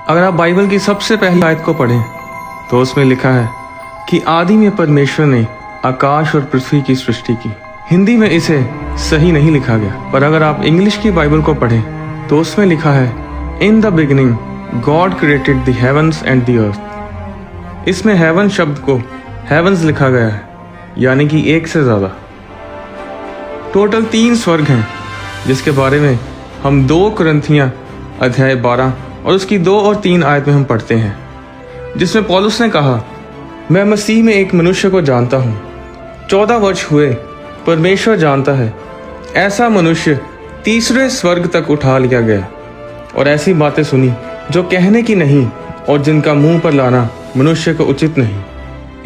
अगर आप बाइबल की सबसे पहली आयत को पढ़ें तो उसमें लिखा है कि आदि में परमेश्वर ने आकाश और पृथ्वी की सृष्टि की। हिंदी में इसे सही नहीं लिखा गया, पर अगर आप इंग्लिश की बाइबल को पढ़ें तो उसमें लिखा है in the beginning God created the heavens and the earth. इसमें हेवन शब्द को हेवंस लिखा गया है, यानी कि एक से ज़्यादा। टोटल 3 स्वर्ग हैं जिसके बारे में हम 2 कुरिन्थियाँ अध्याय 12 और उसकी 2 और 3 आयत में हम पढ़ते हैं, जिसमें पौलुस ने कहा, मैं मसीह में एक मनुष्य को जानता हूँ, 14 वर्ष हुए, परमेश्वर जानता है, ऐसा मनुष्य तीसरे स्वर्ग तक उठा लिया गया और ऐसी बातें सुनी जो कहने की नहीं और जिनका मुंह पर लाना मनुष्य को उचित नहीं।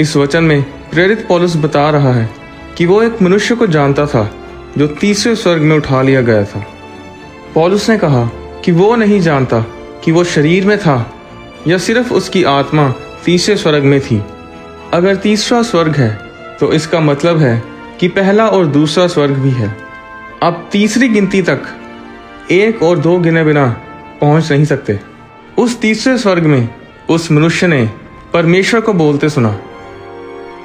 इस वचन में प्रेरित पौलुस बता रहा है कि वो एक मनुष्य को जानता था जो तीसरे स्वर्ग में उठा लिया गया था। पौलुस ने कहा कि वो नहीं जानता कि वो शरीर में था या सिर्फ उसकी आत्मा तीसरे स्वर्ग में थी। अगर तीसरा स्वर्ग है तो इसका मतलब है कि पहला और दूसरा स्वर्ग भी है। आप तीसरी गिनती तक 1 और 2 गिने बिना पहुंच नहीं सकते। उस तीसरे स्वर्ग में उस मनुष्य ने परमेश्वर को बोलते सुना।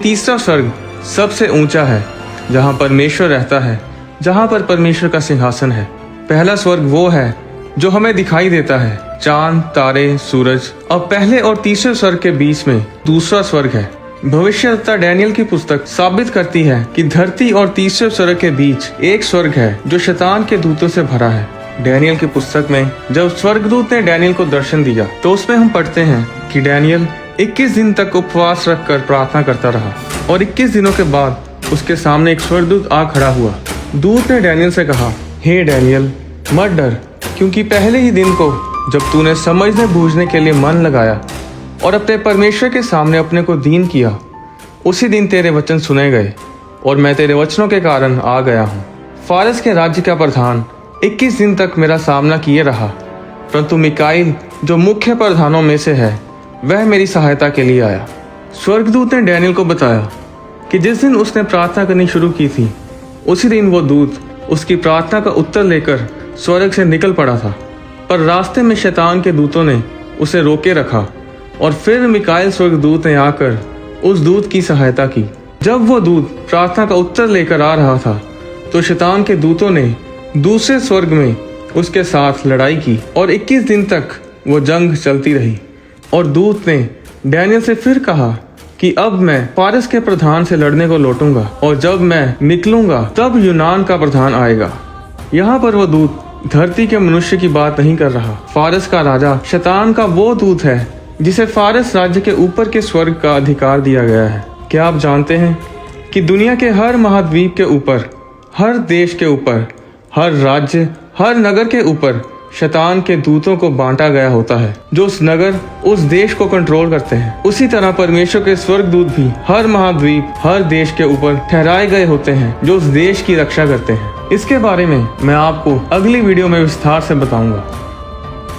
तीसरा स्वर्ग सबसे ऊंचा है जहां परमेश्वर रहता है, जहां पर परमेश्वर का सिंहासन है। पहला स्वर्ग वो है जो हमें दिखाई देता है, चांद, तारे, सूरज। अब पहले और तीसरे स्वर्ग के बीच में दूसरा स्वर्ग है। भविष्यवक्ता डैनियल की पुस्तक साबित करती है कि धरती और तीसरे स्वर्ग के बीच एक स्वर्ग है जो शैतान के दूतों से भरा है। डैनियल की पुस्तक में जब स्वर्गदूत ने डैनियल को दर्शन दिया तो उसमें हम पढ़ते हैं कि डैनियल 21 दिन तक उपवास रखकर प्रार्थना करता रहा और 21 दिनों के बाद उसके सामने एक स्वर्गदूत आ खड़ा हुआ। दूत ने डैनियल से कहा, हे डैनियल, मत डर, क्योंकि पहले ही दिन को जब तूने समझने बूझने के लिए मन लगाया और अपने परमेश्वर के सामने अपने को दीन किया, उसी दिन तेरे वचन सुने गए और मैं तेरे वचनों के कारण आ गया हूँ। फारस के राज्य का प्रधान 21 दिन तक मेरा सामना किए रहा, परंतु मिकाइल जो मुख्य प्रधानों में से है वह मेरी सहायता के लिए आया। स्वर्गदूत ने डैनियल को बताया कि जिस दिन उसने प्रार्थना करनी शुरू की थी उसी दिन वो दूत उसकी प्रार्थना का उत्तर लेकर स्वर्ग से निकल पड़ा था, पर रास्ते में शैतान के दूतों ने उसे रोके रखा और फिर मिकाइल स्वर्गदूत ने आकर उस दूत की सहायता की। जब वो दूत प्रार्थना का उत्तर लेकर आ रहा था तो शैतान के दूतों ने दूसरे स्वर्ग में उसके साथ लड़ाई की और 21 दिन तक वो जंग चलती रही। और दूत ने डैनियल से फिर कहा कि अब मैं फारस के प्रधान से लड़ने को लौटूंगा और जब मैं निकलूंगा तब यूनान का प्रधान आएगा। यहाँ पर वो दूत धरती के मनुष्य की बात नहीं कर रहा। फारस का राजा शैतान का वो दूत है जिसे फारस राज्य के ऊपर के स्वर्ग का अधिकार दिया गया है। क्या आप जानते हैं कि दुनिया के हर महाद्वीप के ऊपर, हर देश के ऊपर, हर राज्य, हर नगर के ऊपर शैतान के दूतों को बांटा गया होता है जो उस नगर, उस देश को कंट्रोल करते हैं। उसी तरह परमेश्वर के स्वर्गदूत भी हर महाद्वीप, हर देश के ऊपर ठहराए गए होते हैं जो उस देश की रक्षा करते हैं। इसके बारे में मैं आपको अगली वीडियो में विस्तार से बताऊंगा।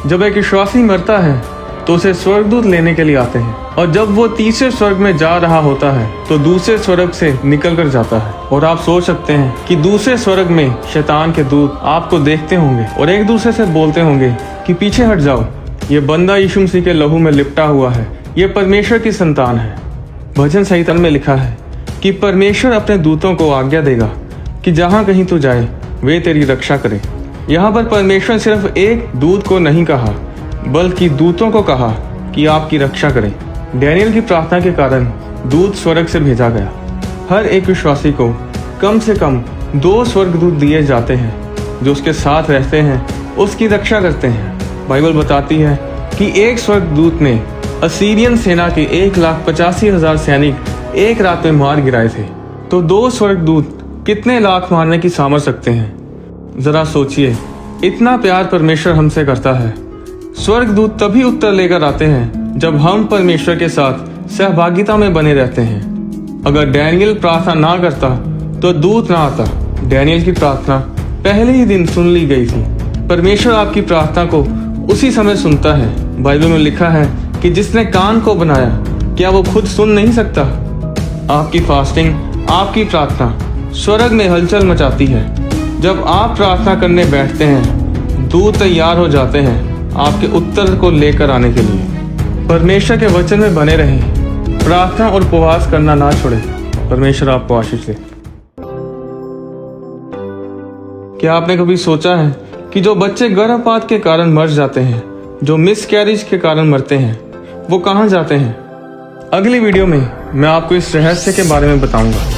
जब एक विश्वासी मरता है तो उसे स्वर्गदूत लेने के लिए आते हैं और जब वो तीसरे स्वर्ग में जा रहा होता है तो दूसरे स्वर्ग से निकल कर जाता है। और आप सोच सकते हैं कि दूसरे स्वर्ग में शैतान के दूत आपको देखते होंगे और एक दूसरे से बोलते होंगे कि पीछे हट जाओ, ये बंदा यीशु मसीह के लहू में लिपटा हुआ है, ये परमेश्वर की संतान है। भजन संहिता में लिखा है कि परमेश्वर अपने दूतों को आज्ञा देगा कि जहाँ कहीं तू जाए वे तेरी रक्षा करे। यहाँ पर परमेश्वर सिर्फ एक दूत को नहीं कहा बल्कि दूतों को कहा कि आपकी रक्षा करें। डैनियल की प्रार्थना के कारण दूत स्वर्ग से भेजा गया। हर एक विश्वासी को कम से कम 2 स्वर्गदूत दिए जाते हैं जो उसके साथ रहते हैं, उसकी रक्षा करते हैं। बाइबल बताती है कि एक स्वर्गदूत ने असीरियन सेना के 1,85,000 सैनिक एक रात में मार गिराए थे। तो 2 स्वर्गदूत कितने लाख मारने की सामर्थ रखते हैं? जरा सोचिए, इतना प्यार परमेश्वर हमसे करता है। स्वर्गदूत तभी उत्तर लेकर आते हैं जब हम परमेश्वर के साथ सहभागिता में बने रहते हैं। अगर डैनियल प्रार्थना ना करता तो दूत ना आता। डैनियल की प्रार्थना पहले ही दिन सुन ली गई थी। परमेश्वर आपकी प्रार्थना को उसी समय सुनता है। बाइबल में लिखा है कि जिसने कान को बनाया क्या वो खुद सुन नहीं सकता? आपकी फास्टिंग, आपकी प्रार्थना स्वर्ग में हलचल मचाती है। जब आप प्रार्थना करने बैठते हैं दूत तैयार हो जाते हैं आपके उत्तर को लेकर आने के लिए। परमेश्वर के वचन में बने रहें, प्रार्थना और उपवास करना ना छोड़ें। परमेश्वर आपको आशीष दे। क्या आपने कभी सोचा है कि जो बच्चे गर्भपात के कारण मर जाते हैं, जो मिसकैरेज के कारण मरते हैं, वो कहाँ जाते हैं? अगली वीडियो में मैं आपको इस रहस्य के बारे में बताऊंगा।